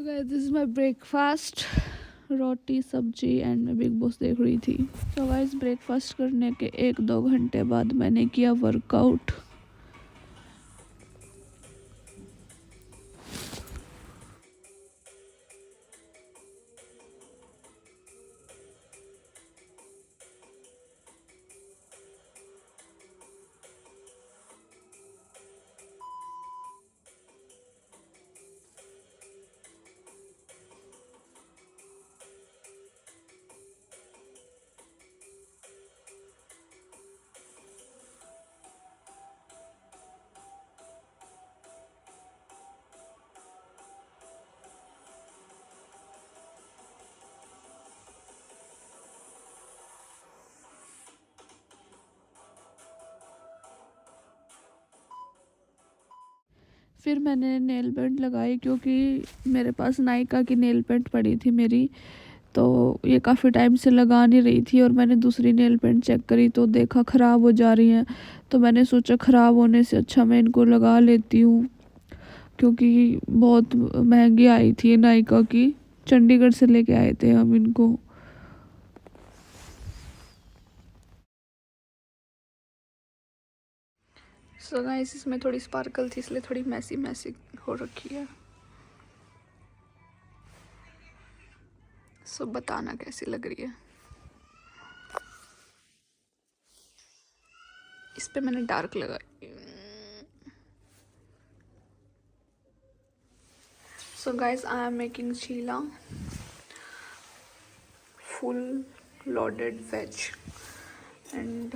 Guys this is my breakfast, roti sabzi and मैं big boss देख रही थी। तो गाइस ब्रेकफास्ट करने के 1-2 घंटे बाद मैंने किया वर्कआउट। फिर मैंने नेल पेंट लगाई क्योंकि मेरे पास नायका की नेल पेंट पड़ी थी मेरी, तो ये काफ़ी टाइम से लगा नहीं रही थी। और मैंने दूसरी नेल पेंट चेक करी तो देखा ख़राब हो जा रही हैं, तो मैंने सोचा ख़राब होने से अच्छा मैं इनको लगा लेती हूँ, क्योंकि बहुत महंगी आई थी नायका की। चंडीगढ़ से लेके आए थे हम इनको। सो गाइस इसमें थोड़ी स्पार्कल थी इसलिए थोड़ी मैसी मैसी हो रखी है। सो बताना कैसी लग रही है। इस पे मैंने डार्क लगाई। So guys I am making cheela full loaded veg and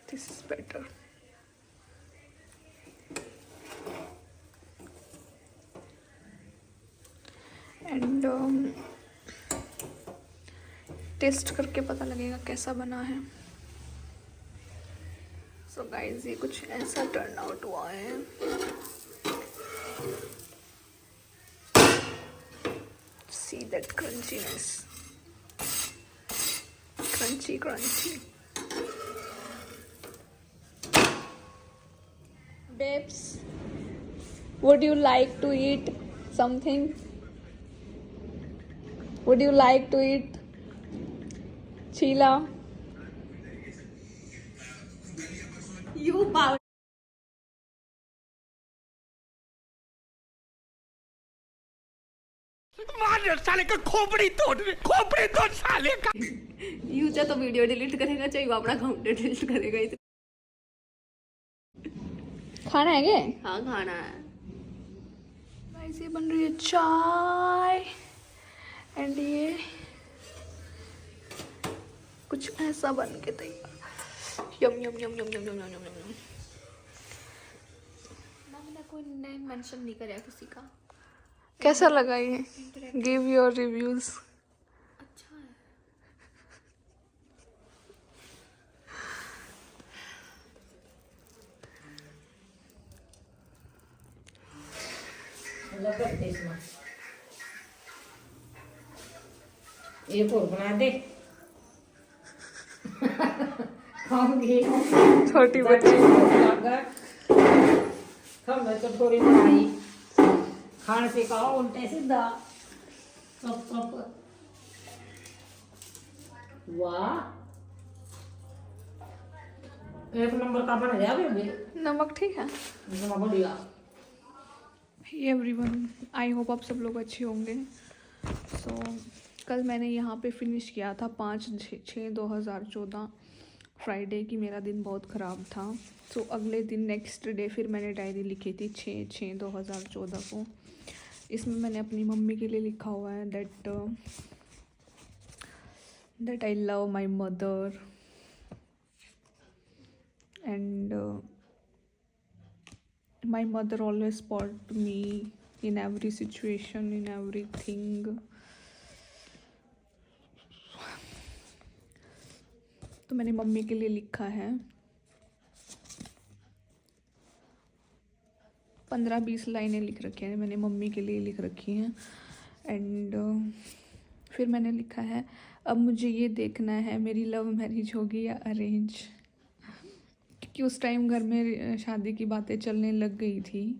this is better. And taste करके पता लगेगा कैसा बना है। सो गाइस ये कुछ ऐसा टर्न आउट हुआ है। See that crunchiness, crunchy crunchy. Babes, would you like to eat something? Would you like to eat chila? You power. मार साले का खोपड़ी तोड़ साले का। यूचा तो वीडियो डिलीट करेगा, चाहिए वो अपना अकाउंट डिलीट करेगा। खाना है क्या? हाँ खाना है। गाइस ये बन रही है चाय एंड ये कुछ ऐसा बन के तैयार। यम यम यम यम यम यम यम यम यम। मैंने कोई नेम मेंशन नहीं करा किसी का। कैसा लगा ये? Give your reviews. अच्छा है। एक और बना दे। खाऊंगी छोटी बच्ची मैं तो थोड़ी बनाई खाने से कहा उल्टे सीधा सब सब। वाह एक नंबर का बन गया बेबी। नमक ठीक है। इतना बढ़िया। एवरीवन आई होप आप सब लोग अच्छे होंगे। सो कल मैंने यहाँ पे फिनिश किया था 5/6/2014 फ्राइडे की। मेरा दिन बहुत ख़राब था। सो अगले दिन नेक्स्ट डे फिर मैंने डायरी लिखी थी 6/6/2014 को। इसमें मैंने अपनी मम्मी के लिए लिखा हुआ है that I love my mother and my mother always support me in every situation, in everything. तो मैंने मम्मी के लिए लिखा है 15-20 लाइनें लिख रखी हैं, मैंने मम्मी के लिए लिख रखी हैं। एंड फिर मैंने लिखा है अब मुझे ये देखना है मेरी लव मैरिज होगी या अरेंज, क्योंकि उस टाइम घर में शादी की बातें चलने लग गई थी।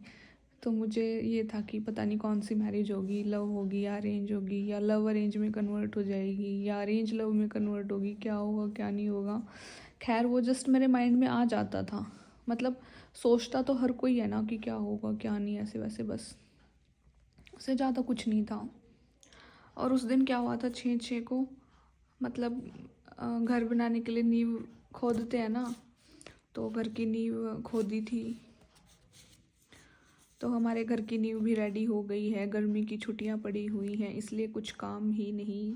तो मुझे ये था कि पता नहीं कौन सी मैरिज होगी, लव होगी या अरेंज होगी, या लव अरेंज में कन्वर्ट हो जाएगी या अरेंज लव में कन्वर्ट होगी, क्या होगा क्या नहीं होगा। खैर वो जस्ट मेरे माइंड में आ जाता था, मतलब सोचता तो हर कोई है ना कि क्या होगा क्या नहीं, ऐसे वैसे, बस उससे ज़्यादा कुछ नहीं था। और उस दिन क्या हुआ था 6/6 को, मतलब घर बनाने के लिए नींव खोदते हैं ना, तो घर की नींव खोदी थी, तो हमारे घर की नींव भी रेडी हो गई है। गर्मी की छुट्टियां पड़ी हुई हैं, इसलिए कुछ काम ही नहीं,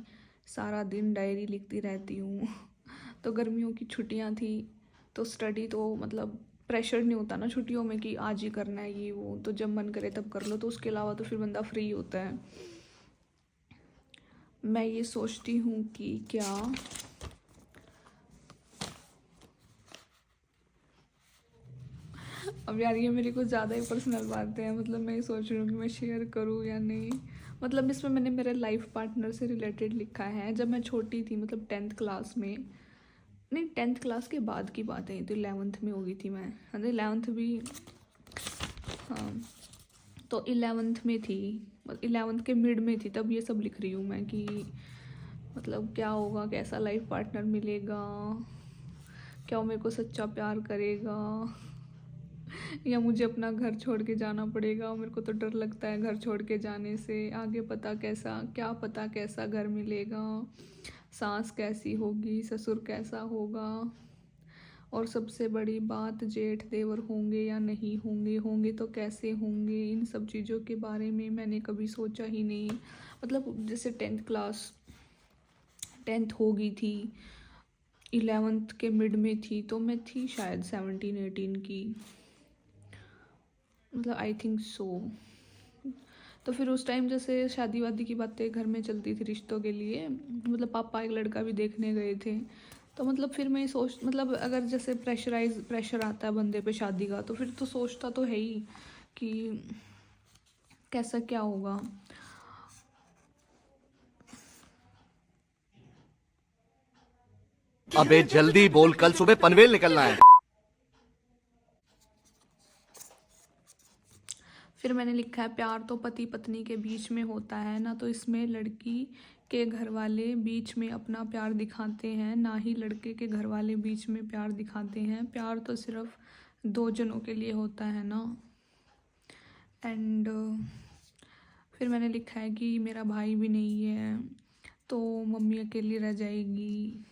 सारा दिन डायरी लिखती रहती हूँ। तो गर्मियों की छुट्टियां थी, तो स्टडी तो मतलब प्रेशर नहीं होता ना छुट्टियों में कि आज ही करना है ये वो, तो जब मन करे तब कर लो, तो उसके अलावा तो फिर बंदा फ्री होता है। मैं ये सोचती हूँ कि क्या अब यार ये मेरी कुछ ज़्यादा ही पर्सनल बातें हैं, मतलब मैं ये सोच रही हूँ कि मैं शेयर करूँ या नहीं। मतलब इसमें मैंने मेरे लाइफ पार्टनर से रिलेटेड लिखा है। जब मैं छोटी थी, मतलब 10th क्लास में, नहीं 10th क्लास के बाद की बात है, तो 11th में हो गई थी मैं, हाँ 11th भी, हाँ तो 11th में थी, 11th के मिड में थी, तब ये सब लिख रही हूँ मैं कि मतलब क्या होगा, कैसा लाइफ पार्टनर मिलेगा, क्या वो मेरे को सच्चा प्यार करेगा, या मुझे अपना घर छोड़ के जाना पड़ेगा। मेरे को तो डर लगता है घर छोड़ के जाने से, आगे क्या पता कैसा घर मिलेगा, सास कैसी होगी, ससुर कैसा होगा, और सबसे बड़ी बात जेठ देवर होंगे या नहीं होंगे, होंगे तो कैसे होंगे। इन सब चीज़ों के बारे में मैंने कभी सोचा ही नहीं। मतलब जैसे 10th हो गई थी, 11th के मिड में थी, तो मैं थी शायद 17-18 की, मतलब आई थिंक सो। तो फिर उस टाइम जैसे शादी वादी की बातें घर में चलती थी रिश्तों के लिए, मतलब पापा एक लड़का भी देखने गए थे, तो मतलब फिर मैं सोच, मतलब अगर जैसे प्रेशर आता है बंदे पे शादी का, तो फिर तो सोचता तो है ही कि कैसा क्या होगा। अबे जल्दी बोल, कल सुबह पनवेल निकलना है। फिर मैंने लिखा है प्यार तो पति पत्नी के बीच में होता है ना, तो इसमें लड़की के घर वाले बीच में अपना प्यार दिखाते हैं, ना ही लड़के के घर वाले बीच में प्यार दिखाते हैं। प्यार तो सिर्फ 2 जनों के लिए होता है ना। एंड फिर मैंने लिखा है कि मेरा भाई भी नहीं है, तो मम्मी अकेली रह जाएगी।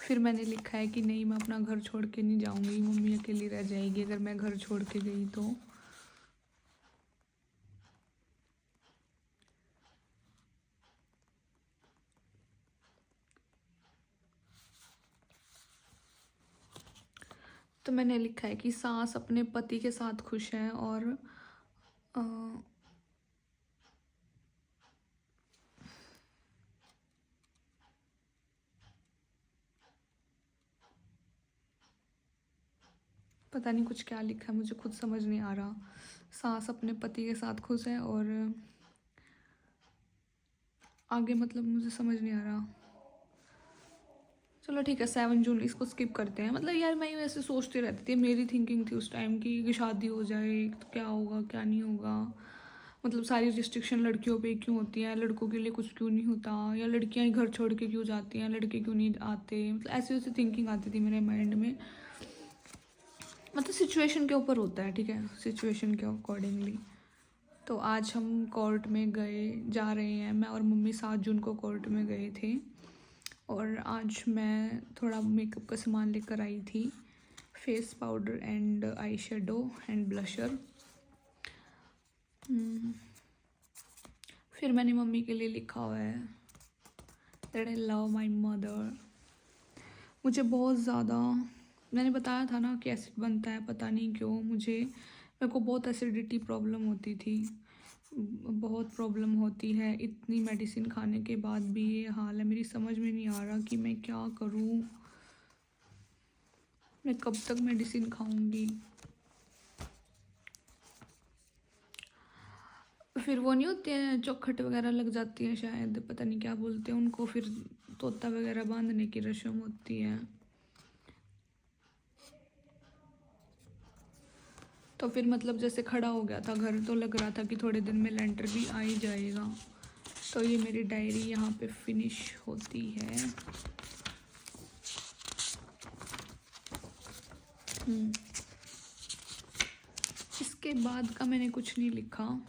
फिर मैंने लिखा है कि नहीं, मैं अपना घर छोड़ के नहीं जाऊंगी, मम्मी अकेली रह जाएगी अगर मैं घर छोड़ के गई तो मैंने लिखा है कि सास अपने पति के साथ खुश है, और अ, पता नहीं कुछ क्या लिखा है, मुझे खुद समझ नहीं आ रहा। सास अपने पति के साथ खुश है, और आगे मतलब मुझे समझ नहीं आ रहा। चलो ठीक है, 7 जून इसको स्किप करते हैं। मतलब यार मैं ऐसे सोचती रहती थी, मेरी थिंकिंग थी उस टाइम की कि शादी हो जाए तो क्या होगा क्या नहीं होगा, मतलब सारी रिस्ट्रिक्शन लड़कियों पे क्यों होती हैं, लड़कों के लिए कुछ क्यों नहीं होता, या लड़कियां ही घर छोड़ के क्यों जाती हैं, लड़के क्यों नहीं आते, मतलब ऐसी वैसी थिंकिंग आती थी मेरे माइंड में। मतलब सिचुएशन के ऊपर होता है, ठीक है, सिचुएशन के अकॉर्डिंगली। तो आज हम कोर्ट में जा रहे हैं, मैं और मम्मी 7 जून को कोर्ट में गए थे, और आज मैं थोड़ा मेकअप का सामान लेकर आई थी, face powder and eye shadow and blusher. फिर मैंने मम्मी के लिए लिखा हुआ है that I love my mother. मुझे बहुत ज़्यादा, मैंने बताया था ना कि एसिड बनता है, पता नहीं क्यों मेरे को बहुत एसिडिटी प्रॉब्लम होती थी, बहुत प्रॉब्लम होती है। इतनी मेडिसिन खाने के बाद भी ये हाल है। मेरी समझ में नहीं आ रहा कि मैं क्या करूं, मैं कब तक मेडिसिन खाऊंगी। फिर वो नहीं होते हैं चौखट वगैरह लग जाती है शायद, पता नहीं क्या बोलते हैं उनको, फिर तोता वगैरह बांधने की रस्म होती है। तो फिर मतलब जैसे खड़ा हो गया था घर, तो लग रहा था कि थोड़े दिन में लेंटर भी आ ही जाएगा। तो ये मेरी डायरी यहाँ पे फिनिश होती है। इसके बाद का मैंने कुछ नहीं लिखा,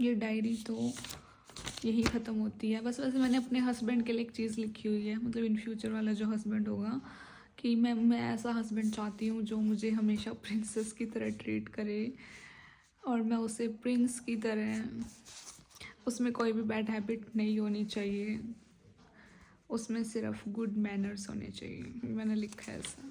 ये डायरी तो यही ख़त्म होती है। बस वैसे मैंने अपने हस्बैंड के लिए एक चीज़ लिखी हुई है, मतलब इन फ्यूचर वाला जो हस्बैंड होगा, कि मैं ऐसा हस्बैंड चाहती हूँ जो मुझे हमेशा प्रिंसेस की तरह ट्रीट करे, और मैं उसे प्रिंस की तरह, उसमें कोई भी बैड हैबिट नहीं होनी चाहिए, उसमें सिर्फ गुड मैनर्स होने चाहिए। मैंने लिखा है ऐसा।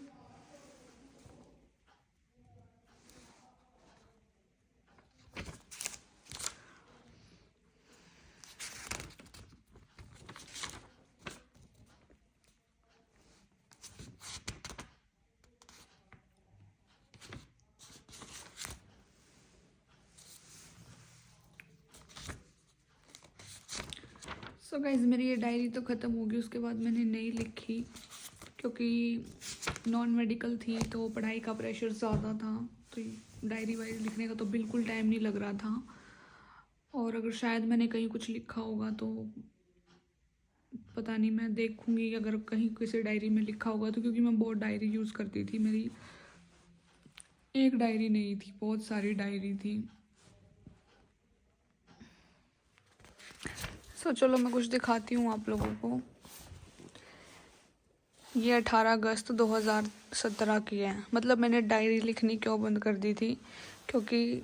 सो गाइज मेरी ये डायरी तो ख़त्म होगी। उसके बाद मैंने नहीं लिखी क्योंकि नॉन मेडिकल थी तो पढ़ाई का प्रेशर ज़्यादा था, तो डायरी वायरी लिखने का तो बिल्कुल टाइम नहीं लग रहा था। और अगर शायद मैंने कहीं कुछ लिखा होगा तो पता नहीं, मैं देखूँगी अगर कहीं किसी डायरी में लिखा होगा तो, क्योंकि मैं बहुत डायरी यूज़ करती थी। मेरी एक डायरी नहीं थी, बहुत सारी डायरी थी। सो चलो मैं कुछ दिखाती हूँ आप लोगों को। ये 18 अगस्त 2017 की है। मतलब मैंने डायरी लिखनी क्यों बंद कर दी थी, क्योंकि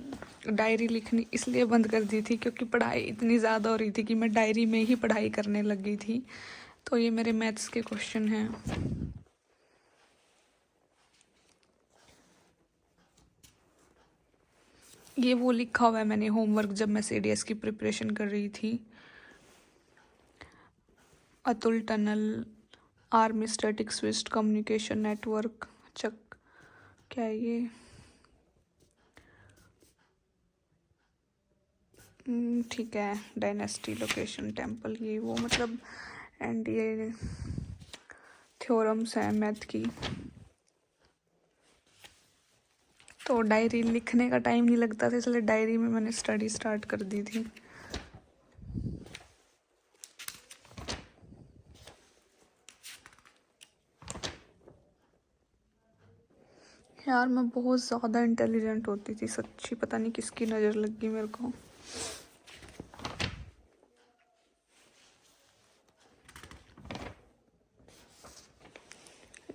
डायरी लिखनी इसलिए बंद कर दी थी क्योंकि पढ़ाई इतनी ज़्यादा हो रही थी कि मैं डायरी में ही पढ़ाई करने लग गई थी। तो ये मेरे मैथ्स के क्वेश्चन हैं। ये वो लिखा हुआ है मैंने होमवर्क जब मैं सीडीएस की प्रिपरेशन कर रही थी। Atal tunnel, army static switched communication network, चक क्या है ये, ठीक है, डायनेस्टी लोकेशन टेम्पल, ये वो मतलब, एंड ये थ्योरम्स हैं मैथ की। तो डायरी लिखने का टाइम नहीं लगता था, इसलिए डायरी में मैंने स्टडी स्टार्ट कर दी थी। यार मैं बहुत ज़्यादा इंटेलिजेंट होती थी सच्ची, पता नहीं किसकी नज़र लग गई मेरे को।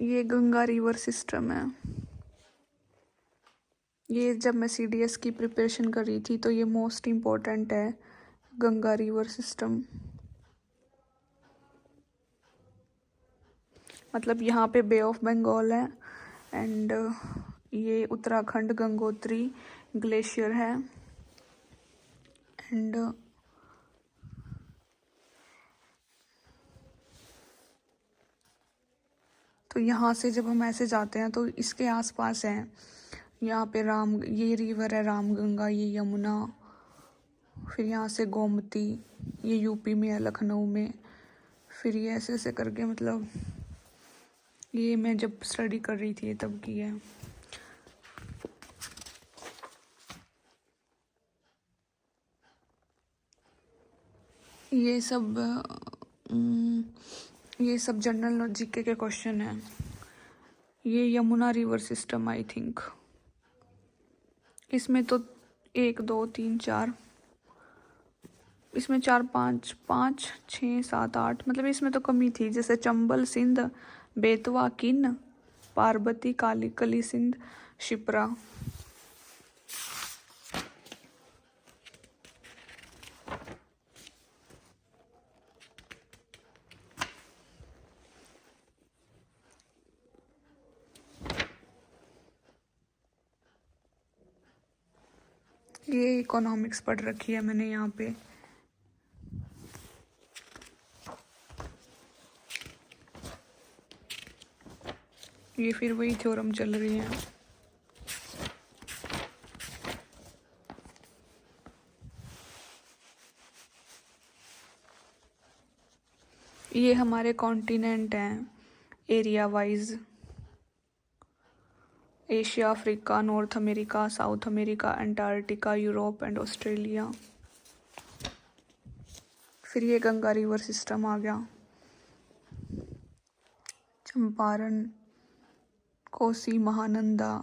ये गंगा रिवर सिस्टम है। ये जब मैं सीडीएस की प्रिपरेशन कर रही थी तो ये मोस्ट इम्पोर्टेंट है, गंगा रिवर सिस्टम। मतलब यहाँ पे बे ऑफ बंगाल है, एंड ये उत्तराखंड गंगोत्री ग्लेशियर है, एंड तो यहाँ से जब हम ऐसे जाते हैं तो इसके आसपास हैं। यहाँ पे ये रिवर है रामगंगा, ये यमुना, फिर यहाँ से गोमती, ये यूपी में है लखनऊ में। फिर ये ऐसे ऐसे करके, मतलब ये मैं जब स्टडी कर रही थी तब की है। ये सब जनरल जीके के क्वेश्चन हैं। ये Yamuna river system I think, इसमें तो 1 2 3 4, इसमें 4 5 5 6 7 8, मतलब इसमें तो कमी थी, जैसे चंबल सिंध, बेतवा किन, पार्वती काली कली सिंध, शिप्रा। ये इकोनॉमिक्स पढ़ रखी है मैंने यहाँ पे। ये फिर वही थ्योरम चल रही है। ये हमारे कॉन्टिनेंट हैं area wise, Asia, Africa, north America, south America, Antarctica, Europe and Australia. फिर ये गंगा रिवर सिस्टम आ गया, चंपारण, कोसी, महानंदा,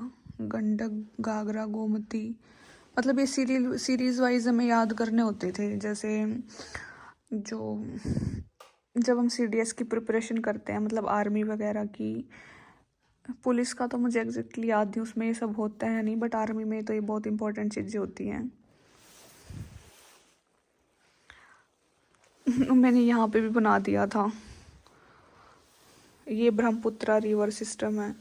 गंडक, घाघरा, गोमती। मतलब ये सीरीज वाइज हमें याद करने होते थे। जैसे जो जब हम CDS की प्रिपरेशन करते हैं, मतलब आर्मी वगैरह की, पुलिस का तो मुझे एग्जैक्टली याद नहीं उसमें ये सब होता है नहीं, बट आर्मी में तो ये बहुत इंपॉर्टेंट चीज़ें होती हैं। मैंने यहाँ पे भी बना दिया था। ये ब्रह्मपुत्रा रिवर सिस्टम है,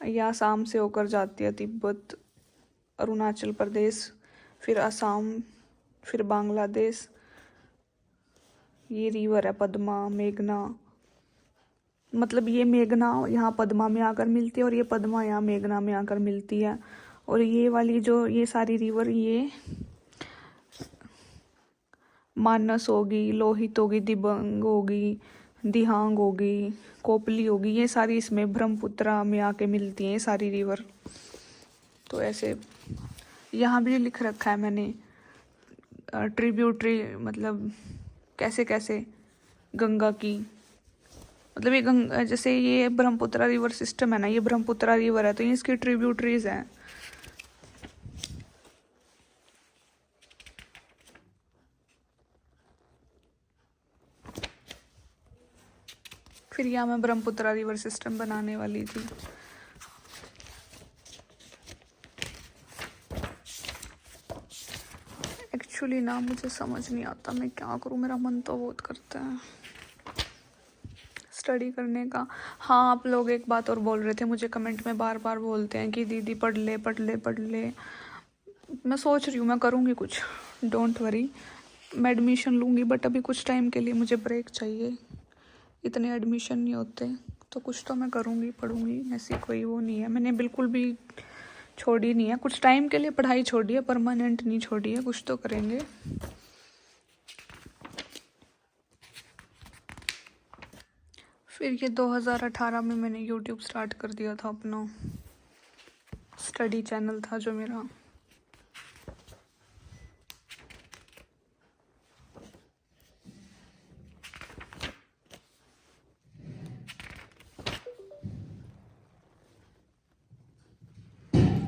ये आसाम से होकर जाती है, तिब्बत, अरुणाचल प्रदेश, फिर असम, फिर बांग्लादेश। ये रिवर है पद्मा, मेघना। मतलब ये मेघना यहाँ पद्मा में आकर मिलती है और ये पद्मा यहाँ मेघना में आकर मिलती है। और ये वाली जो ये सारी रिवर, ये मानस होगी, लोहित होगी, दिबांग होगी, दिहांग होगी, कोपली होगी, ये सारी इसमें ब्रह्मपुत्रा में आके मिलती हैं ये सारी रिवर। तो ऐसे यहाँ भी लिख रखा है मैंने ट्रिब्यूटरी, मतलब कैसे कैसे गंगा की, मतलब ये गंगा, जैसे ये ब्रह्मपुत्रा रिवर सिस्टम है ना, ये ब्रह्मपुत्रा रिवर है तो ये इसकी ट्रिब्यूटरीज हैं। फिर यहाँ मैं ब्रह्मपुत्रा रिवर सिस्टम बनाने वाली थी। एक्चुअली ना मुझे समझ नहीं आता मैं क्या करूँ, मेरा मन तो बहुत करता है स्टडी करने का। हाँ, आप लोग एक बात और बोल रहे थे, मुझे कमेंट में बार बार बोलते हैं कि दीदी पढ़ ले पढ़ ले पढ़ ले। मैं सोच रही हूँ मैं करूँगी कुछ, डोंट वरी। मैं एडमिशन लूँगी, बट अभी कुछ टाइम के लिए मुझे ब्रेक चाहिए, इतने एडमिशन नहीं होते। तो कुछ तो मैं करूँगी, पढ़ूँगी, ऐसी कोई वो नहीं है। मैंने बिल्कुल भी छोड़ी नहीं है, कुछ टाइम के लिए पढ़ाई छोड़ी है, परमानेंट नहीं छोड़ी है, कुछ तो करेंगे। फिर ये 2018 में मैंने यूट्यूब स्टार्ट कर दिया था, अपना स्टडी चैनल था जो मेरा।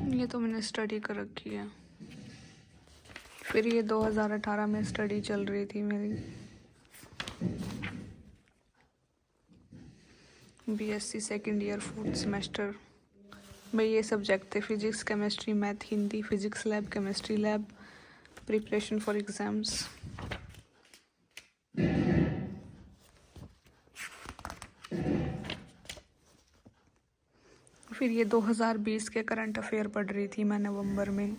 ये तो मैंने स्टडी कर रखी है। फिर ये 2018 में स्टडी चल रही थी मेरी, BSc second year 4th semester में। ये सब्जेक्ट थे physics, chemistry, math, Hindi, physics lab, chemistry lab, preparation for exams. फिर ये 2020 के करंट अफेयर पढ़ रही थी मैं नवंबर में।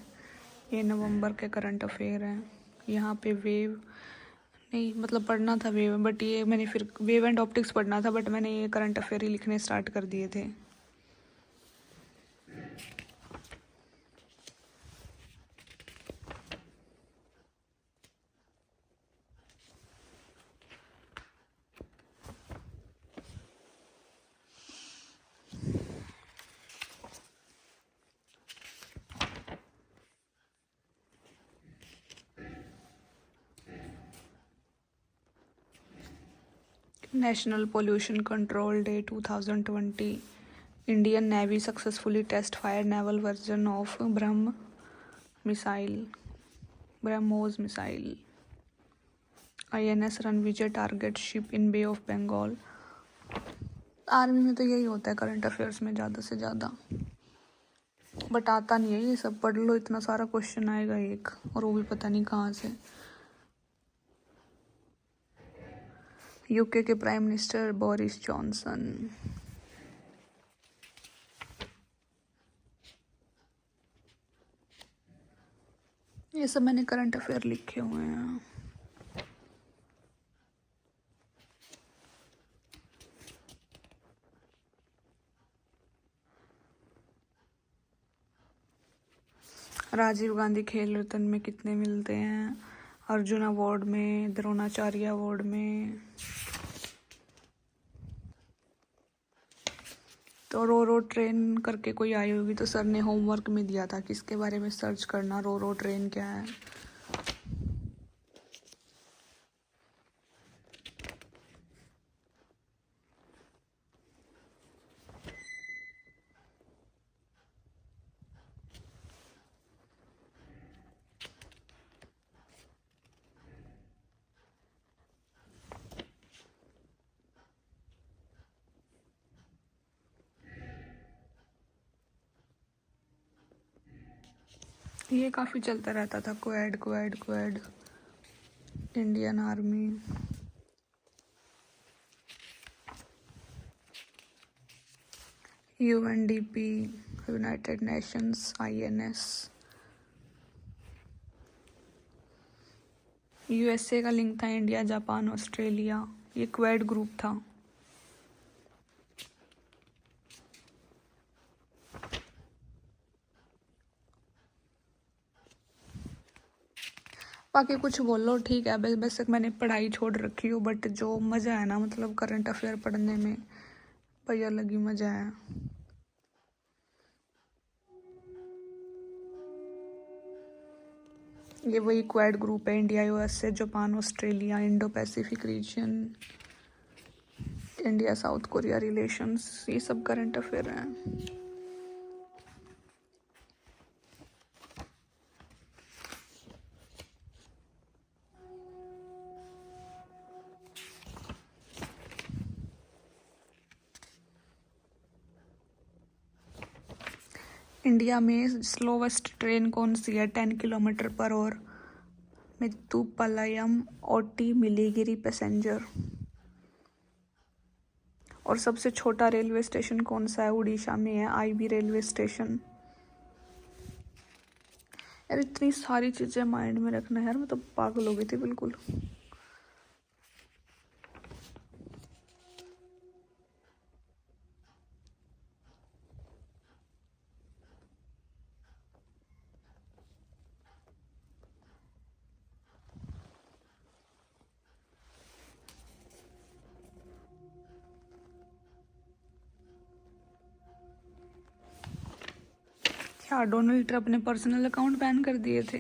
ये नवंबर के करंट अफेयर हैं। यहाँ पे वेव नहीं, मतलब पढ़ना था वेव, बट ये मैंने फिर वेव एंड ऑप्टिक्स पढ़ना था, बट मैंने ये करंट अफेयर ही लिखने स्टार्ट कर दिए थे। National pollution control day 2020। Indian navy successfully test fire naval version of BrahMos missile. INS Ranvijay target ship in bay of Bengal. Army में तो यही होता है करंट अफेयर्स में ज़्यादा से ज़्यादा, बट आता नहीं है ये सब। पढ़ लो, इतना सारा क्वेश्चन आएगा एक, और वो भी पता नहीं कहाँ से। UK के प्राइम मिनिस्टर बोरिस जॉनसन। ये सब मैंने करंट अफेयर लिखे हुए हैं। राजीव गांधी खेल रत्न में कितने मिलते हैं? अर्जुन अवार्ड में, द्रोणाचार्य अवार्ड में। तो रो रो ट्रेन करके कोई आई होगी, तो सर ने होमवर्क में दिया था कि इसके बारे में सर्च करना, रो रो ट्रेन क्या है। ये काफ़ी चलता रहता था, Quad Quad Quad, Indian army, UNDP, United Nations, INS, USA का लिंक था, इंडिया, जापान, ऑस्ट्रेलिया, ये क्वेड ग्रुप था। बाकी कुछ बोलो ठीक है, बस मैंने पढ़ाई छोड़ रखी हो, बट जो मज़ा है ना मतलब करंट अफेयर पढ़ने में, भाई अलग ही मज़ा है। ये वही क्वाड ग्रुप है, India, USA, Japan, Australia, Indo Pacific region, India South Korea relations, ये सब करंट अफेयर हैं। इंडिया में स्लोवेस्ट ट्रेन कौन सी है? 10 kilometre per hour, Mettupalayam, Ooty, Nilgiri passenger. और सबसे छोटा रेलवे स्टेशन कौन सा है? उड़ीसा में है, आईबी रेलवे स्टेशन। यार इतनी सारी चीज़ें माइंड में रखना है यार, मैं तो पागल हो गई थी बिल्कुल। क्या डोनाल्ड ट्रंप ने पर्सनल अकाउंट बैन कर दिए थे?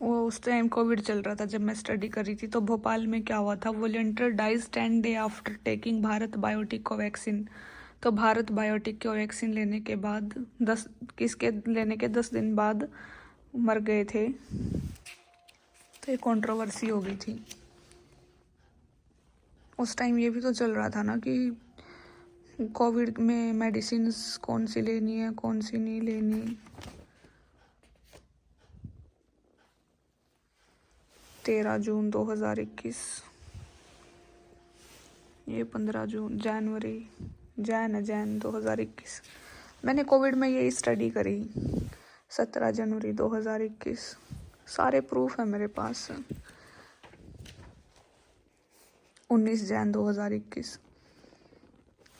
वो उस टाइम कोविड चल रहा था जब मैं स्टडी कर रही थी, तो भोपाल में क्या हुआ था, volunteer dies 10 day after taking Bharat Biotech को वैक्सीन। तो भारत बायोटिक को वैक्सीन लेने के बाद 10 दिन बाद मर गए थे। तो ये कंट्रोवर्सी हो गई थी उस टाइम। ये भी तो चल रहा था ना कि कोविड में मेडिसिन कौन सी लेनी है, कौन सी नहीं लेनी। 13 जून 2021, ये 15 जून, जैन 2021। मैंने कोविड में यही स्टडी करी, 17 जनवरी 2021। सारे प्रूफ है मेरे पास। 19 जैन 2021।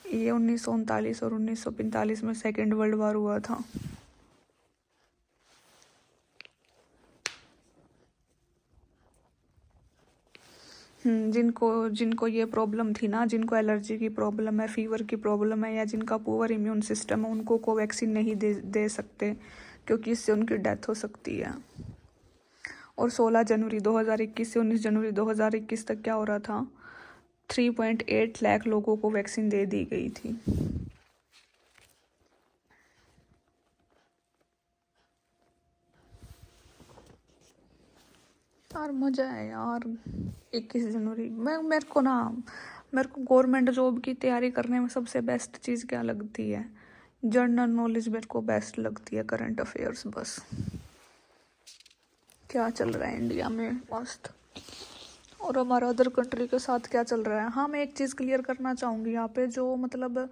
ये 1939 और 1945 में सेकेंड वर्ल्ड वॉर हुआ था। जिनको ये प्रॉब्लम थी ना, जिनको एलर्जी की प्रॉब्लम है, फीवर की प्रॉब्लम है, या जिनका पुअर इम्यून सिस्टम है, उनको कोवैक्सीन नहीं दे सकते, क्योंकि इससे उनकी डेथ हो सकती है। और 16 जनवरी 2021 से 19 जनवरी 2021 तक क्या हो रहा था, 3.8 लाख लोगों को वैक्सीन दे दी गई थी। यार मज़ा है यार। 21 जनवरी मेरे को गवर्नमेंट जॉब की तैयारी करने में सबसे बेस्ट चीज़ क्या लगती है? जनरल नॉलेज मेरे को बेस्ट लगती है, करंट अफेयर्स। बस क्या चल रहा है इंडिया में मस्त, और हमारा अदर कंट्री के साथ क्या चल रहा है। हाँ, मैं एक चीज़ क्लियर करना चाहूँगी यहाँ पे, जो मतलब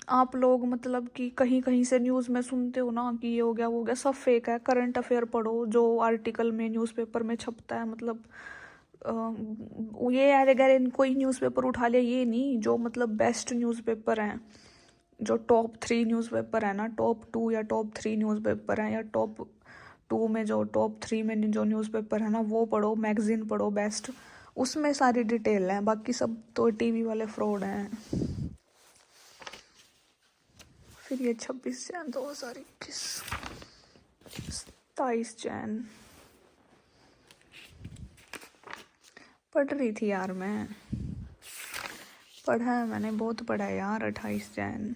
आप लोग मतलब कि कहीं कहीं से न्यूज़ में सुनते हो ना कि ये हो गया वो हो गया, सब फेक है। करंट अफेयर पढ़ो जो आर्टिकल में न्यूज़पेपर में छपता है। मतलब ये यार, अगर कोई न्यूज़पेपर उठा लिया, ये नहीं, जो मतलब बेस्ट न्यूज़पेपर हैं, जो टॉप 3 न्यूज़पेपर है ना, टॉप 2 या टॉप 3 न्यूज़पेपर हैं, या टॉप 2 में जो टॉप 3 में जो न्यूज़पेपर है ना, वो पढ़ो, मैगजीन पढ़ो बेस्ट। उसमें सारी डिटेल है, बाकी सब तो टीवी वाले फ्रॉड हैं। फिर ये 26 जैन 2021, 27 जैन पढ़ रही थी यार मैं, पढ़ा है मैंने, बहुत पढ़ा है यार। 28 Jan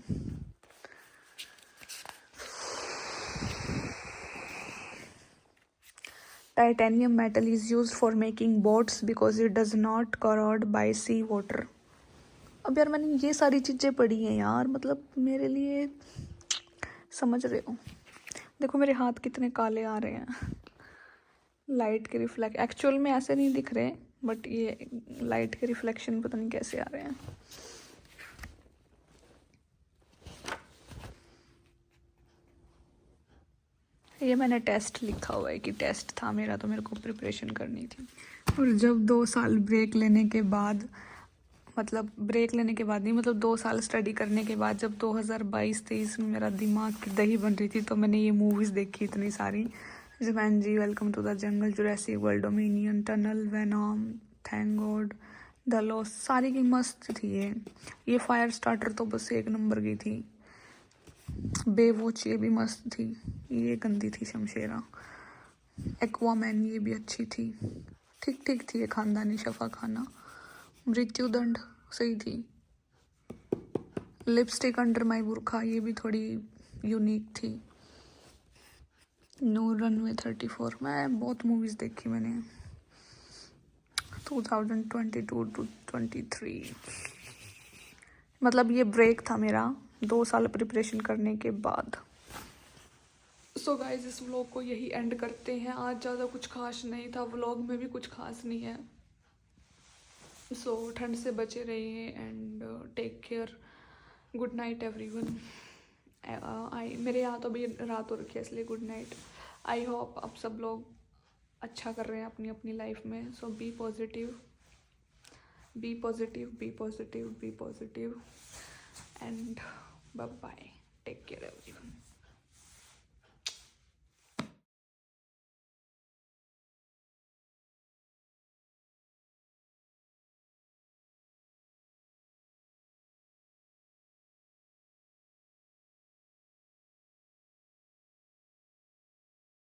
titanium metal is used for making boats because it does not corrode by sea water. अब यार मैंने ये सारी चीज़ें पढ़ी हैं यार, मतलब मेरे लिए, समझ रहे हो। देखो मेरे हाथ कितने काले आ रहे हैं, लाइट के रिफ्लेक्ट, एक्चुअल में ऐसे नहीं दिख रहे, बट ये लाइट के रिफ्लेक्शन पता नहीं कैसे आ रहे हैं। ये मैंने टेस्ट लिखा हुआ है कि टेस्ट था मेरा, तो मेरे को प्रिपरेशन करनी थी। और जब 2 साल ब्रेक लेने के बाद, मतलब ब्रेक लेने के बाद नहीं, मतलब 2 साल स्टडी करने के बाद, जब 2022-23 में मेरा दिमाग की दही बन रही थी, तो मैंने ये मूवीज़ देखी इतनी सारी, Jumanji, welcome to the jungle, Jurassic World Dominion, tunnel, Venom, thank God, the lost, सारी की मस्त थी ये फायर स्टार्टर तो बस 1 नंबर की थी। बेवॉच ये भी मस्त थी, ये गंदी थी शमशेरा। एक्वामैन ये भी अच्छी थी, ठीक ठीक थी ये खानदानी शफा खाना। मृत्युदंड सही थी। लिपस्टिक अंडर माई बुरखा ये भी थोड़ी यूनिक थी। नो रनवे 34, मैं बहुत मूवीज़ देखी मैंने 2022 to 23, मतलब ये ब्रेक था मेरा 2 साल प्रिपरेशन करने के बाद। सो गाइज इस व्लॉग को यही एंड करते हैं। आज ज़्यादा कुछ खास नहीं था, व्लॉग में भी कुछ खास नहीं है। सो ठंड से बचे रहिए and take care. Good night everyone. मेरे यहाँ तो अभी रात हो रखी है, इसलिए गुड नाइट। आई होप आप सब लोग अच्छा कर रहे हैं अपनी अपनी लाइफ में। So be positive, be positive, be positive, be positive and bye bye, take care.